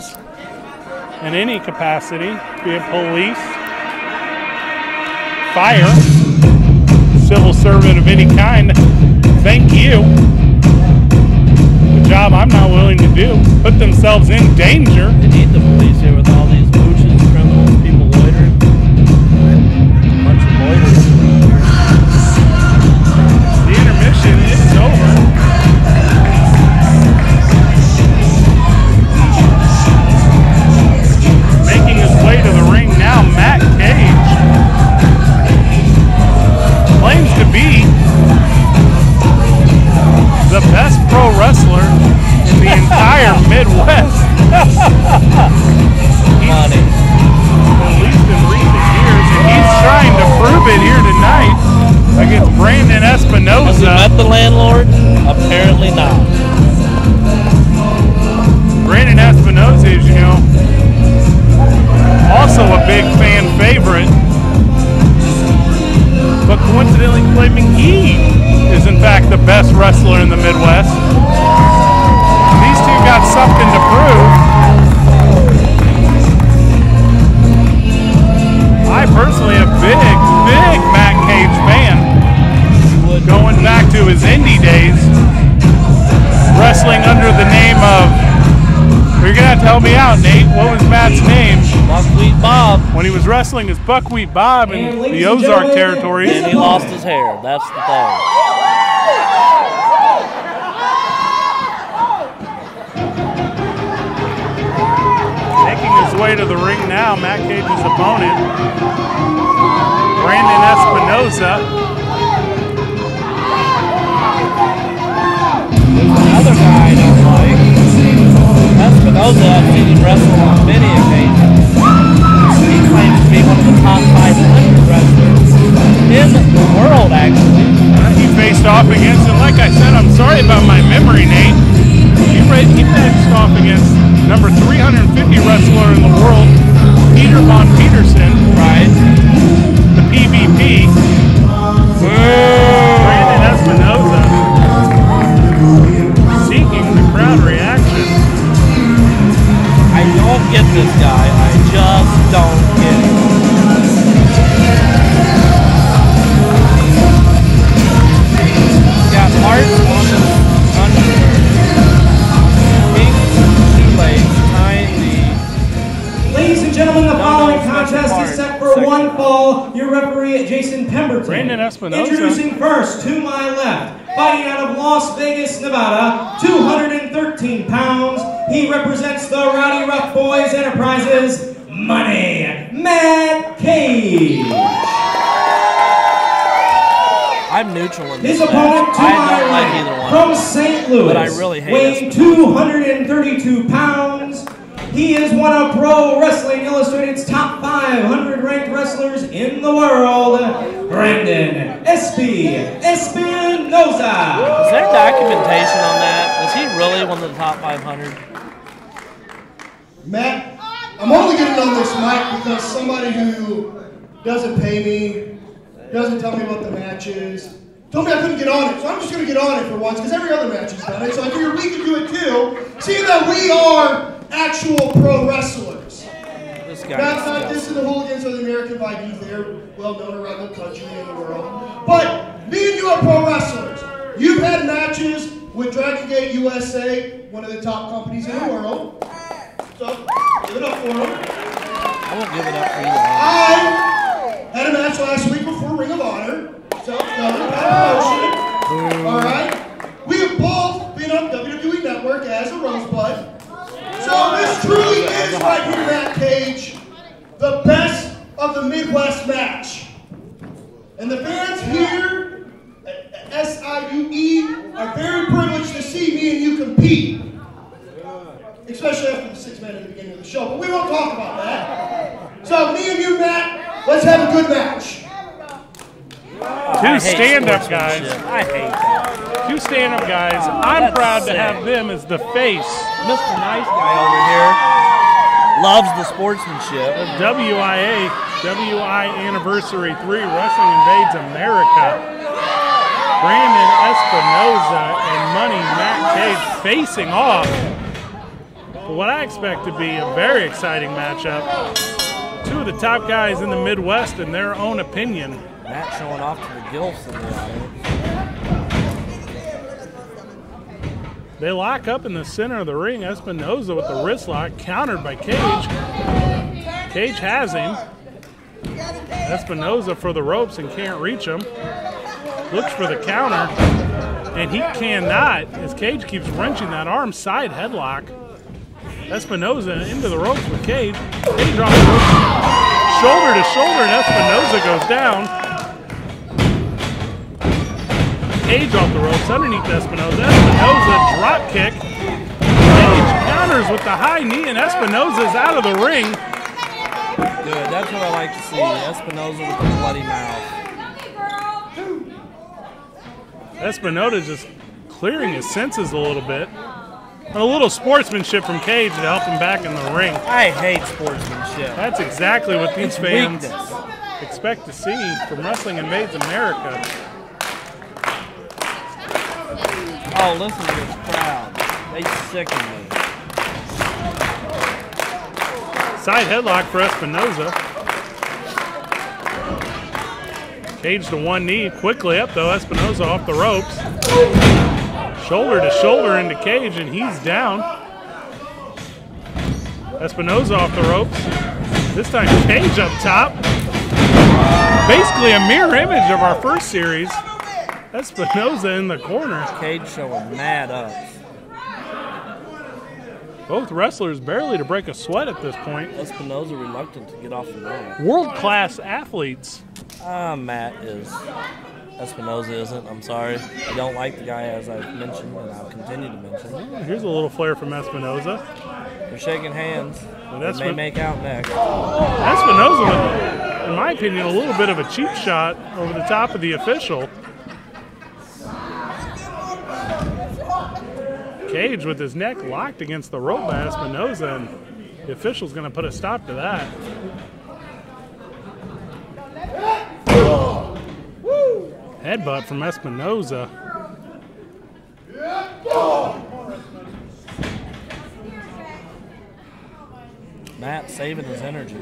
in any capacity, be it police, fire, civil servant of any kind, thank you. A job I'm not willing to do. Put themselves in danger. They need the police here with all these mooches, criminals, people loitering. A bunch of loiters. The intermission is over. Making his way to the ring now, Matt Cage. Claims to be the best pro wrestler in the entire Midwest. At least in recent years, and he's trying to prove it here tonight against Brandon Espinosa. Has he met the landlord? Apparently not. Brandon Espinosa is, you know, also a big fan favorite, but coincidentally claiming he is in fact the best wrestler in the Midwest. These two got something to prove. I personally am a big Matt Cage fan, going back to his indie days, wrestling under the name of, you're going to have to help me out, Nate. What was Matt's name? Buckwheat Bob. When he was wrestling as Buckwheat Bob in the Ozark territories. And he lost his hair. That's the thing. Making his way to the ring now, Matt Cage's opponent, Brandon Espinosa. Another guy I don't like. Espinosa, I've seen him wrestle on many occasions. He claims to be one of the top 500 wrestlers in the world, actually. He faced off against, and like I said, I'm sorry about my memory, Nate. He faced off against number 350 wrestler in the world, Peter Von Peterson. Right. The PVP. Brandon Espinosa seeking the crowd reaction. I don't get this guy. I just don't get it. He's got parts on the pink shoelace tying the... Ladies and gentlemen, the following contest is set for one fall. Your referee, Jason Pemberton. Brandon Espinosa. Introducing first, to my left, fighting out of Las Vegas, Nevada, 213 pounds. He represents the Rowdy Rough Boys Enterprises, Money, Matt Cage. I'm neutral in this His opponent match. to I my don't like either right, one. from St. Louis, But I really hate weighing 232 pounds. He is one of Pro Wrestling Illustrated's top 500 ranked wrestlers in the world, Brandon Espinosa. Is there documentation on that? Is he really one of the top 500? Matt, I'm only getting on this mic because somebody who doesn't pay me, doesn't tell me what the match is, told me I couldn't get on it, so I'm just going to get on it for once because every other match has done it, so I figured we could do it too, seeing that we are actual pro wrestlers. This guy. Not this is the Hooligans or the American Vikings. They're well known around the country and the world. But me and you are pro wrestlers. You've had matches with Dragon Gate USA, one of the top companies in the world. So give it up for them. I won't give it up for either one. I had a match last week before Ring of Honor. So promotion. All right. We have both been on WWE Network as a Rosebud. So this truly is right here, Matt Cage, the best of the Midwest match. And the fans here at SIUE are very privileged to see me and you compete. Especially after the 6 men at the beginning of the show. But we won't talk about that. So me and you, Matt, let's have a good match. Two stand-up guys. I hate that. Two stand-up guys. I'm proud to have them as the face. Mr. Nice Guy over here loves the sportsmanship. W.I.Anniversary 3 Wrestling Invades America. Brandon Espinosa and Money Matt Cage facing off what I expect to be a very exciting matchup. Two of the top guys in the Midwest in their own opinion. Matt showing off to the gilfs in the audience. They lock up in the center of the ring. Espinosa with the wrist lock, countered by Cage. Cage has him. Espinosa for the ropes and can't reach him. Looks for the counter, and he cannot, as Cage keeps wrenching that arm. Side headlock. Espinosa into the ropes with Cage. Cage off the ropes. Shoulder to shoulder, and Espinosa goes down. Cage off the ropes underneath Espinosa. Espinosa drop kick. Cage counters with the high knee, and Espinosa's out of the ring. Good, that's what I like to see. Espinosa with the bloody mouth. Espinosa just clearing his senses a little bit. And a little sportsmanship from Cage to help him back in the ring. I hate sportsmanship. That's exactly what these fans weakness. expect to see from Wrestling Invades America. Oh, listen to this crowd. They sicken me. Side headlock for Espinosa. Cage to one knee, quickly up though. Espinosa off the ropes. Shoulder to shoulder into Cage, and he's down. Espinosa off the ropes. This time Cage up top. Basically a mirror image of our first series. Espinosa in the corner. Cage showing mad ups. Both wrestlers barely to break a sweat at this point. Espinosa reluctant to get off the mat. World-class athletes. Matt is. Espinosa isn't. I'm sorry. I don't like the guy, as I've mentioned, and I'll continue to mention. Here's a little flare from Espinosa. They're shaking hands. They may make out next. Espinosa, in my opinion, a little bit of a cheap shot over the top of the official. Cage with his neck locked against the rope by Espinosa, and the official's going to put a stop to that. Headbutt from Espinosa. Matt saving his energy.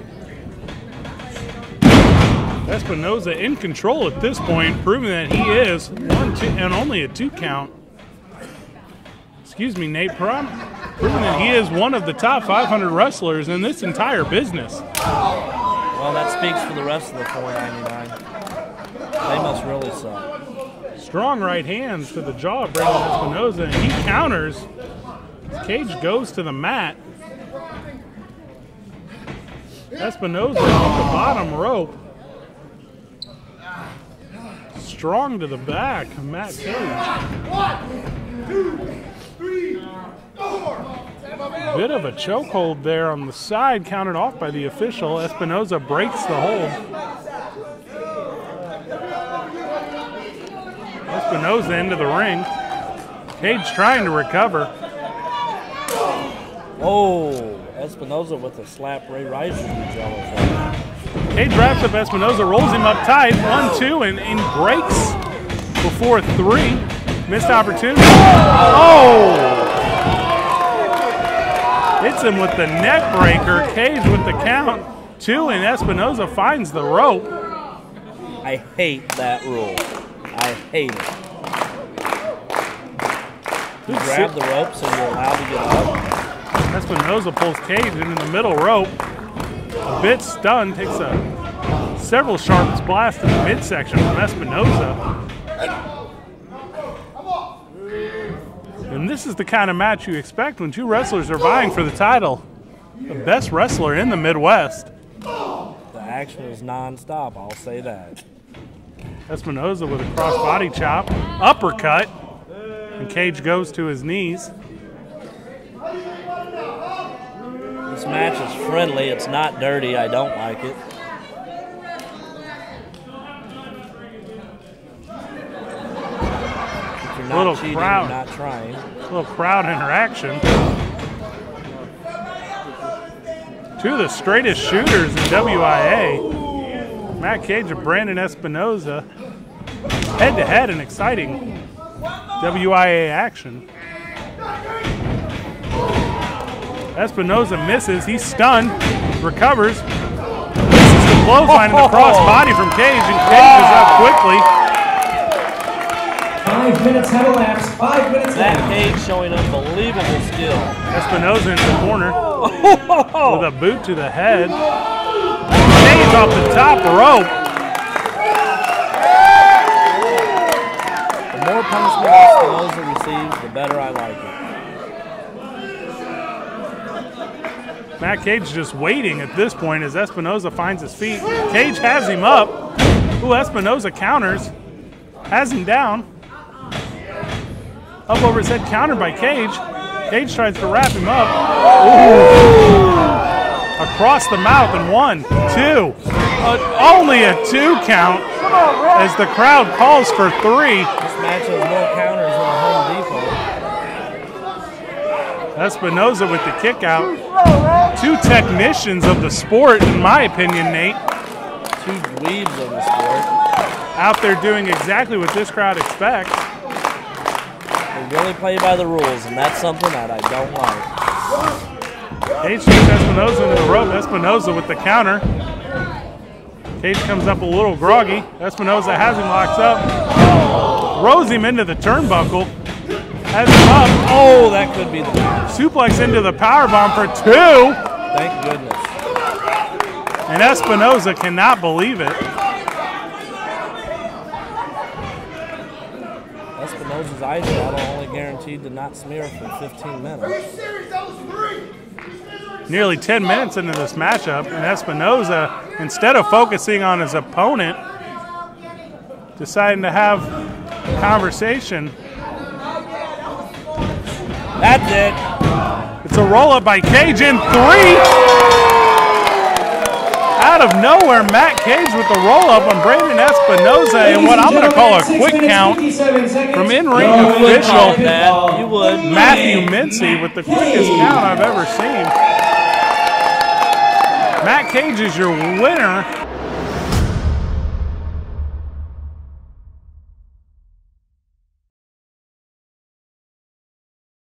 Espinosa in control at this point, proving that he is 1-2 and only a 2 count. Excuse me, Nate, proving that he is one of the top 500 wrestlers in this entire business. Well, that speaks for the rest of the 499. They must really suck. Strong right hands to the jaw of Brandon Espinosa, and he counters. Cage goes to the mat. Espinosa off the bottom rope. Strong to the back of Matt Cage. 1, 2, 3, 4. Bit of a chokehold there on the side, countered off by the official. Espinosa breaks the hold. Espinosa into the ring. Cage trying to recover. Oh, Espinosa with a slap Ray Rice would be jealous of. Cage wraps up Espinosa, rolls him up tight. 1-2, and breaks before 3. Missed opportunity. Oh! Hits him with the neck breaker. Cage with the count. 2, and Espinosa finds the rope. I hate that rule. I hate it. You grab the rope so you're allowed to get up. Espinosa pulls Cage into the middle rope. A bit stunned, takes several sharp blasts in the midsection from Espinosa. And this is the kind of match you expect when two wrestlers are vying for the title. The best wrestler in the Midwest. The action is non-stop, I'll say that. Espinosa with a cross-body chop, uppercut, and Cage goes to his knees. This match is friendly, it's not dirty, I don't like it. If you're not cheating, you're not trying. Little crowd interaction. Two of the straightest shooters in WIA. Matt Cage and Brandon Espinosa. Head-to-head and exciting WIA action. Espinosa misses. He's stunned. Recovers. Misses the clothesline and the cross body from Cage, and Cage is up quickly. 5 minutes have elapsed. 5 minutes Matt left. Cage showing unbelievable skill. Espinosa in the corner with a boot to the head. Cage off the top rope. The more punishment Espinosa receives, the better I like it. Matt Cage just waiting at this point as Espinosa finds his feet. Cage has him up. Ooh, Espinosa counters. Has him down. Up over his head, countered by Cage. Cage tries to wrap him up. Ooh. Across the mouth, and 1, 2. Only a 2 count as the crowd calls for 3. This match has more counters than Home Depot. Espinosa with the kick out. 2 technicians of the sport, in my opinion, Nate. 2 dweebs of the sport. Out there doing exactly what this crowd expects. They really play by the rules, and that's something that I don't like. Cage takes Espinosa into the rope. Espinosa with the counter. Cage comes up a little groggy. Espinosa has him locked up. Throws him into the turnbuckle. Has him up. Oh, that could be the match. Suplex into the powerbomb for 2. Thank goodness. And Espinosa cannot believe it. Espinosa's eyeshadow only guaranteed to not smear for 15 minutes. Nearly 10 minutes into this matchup, and Espinosa, instead of focusing on his opponent, deciding to have a conversation. That's it. It's a roll-up by Cage in 3. Out of nowhere, Matt Cage with the roll-up on Brandon Espinosa, and what I'm going to call a quick count from in-ring official You would. Matthew Mincy with the quickest count I've ever seen. Matt Cage is your winner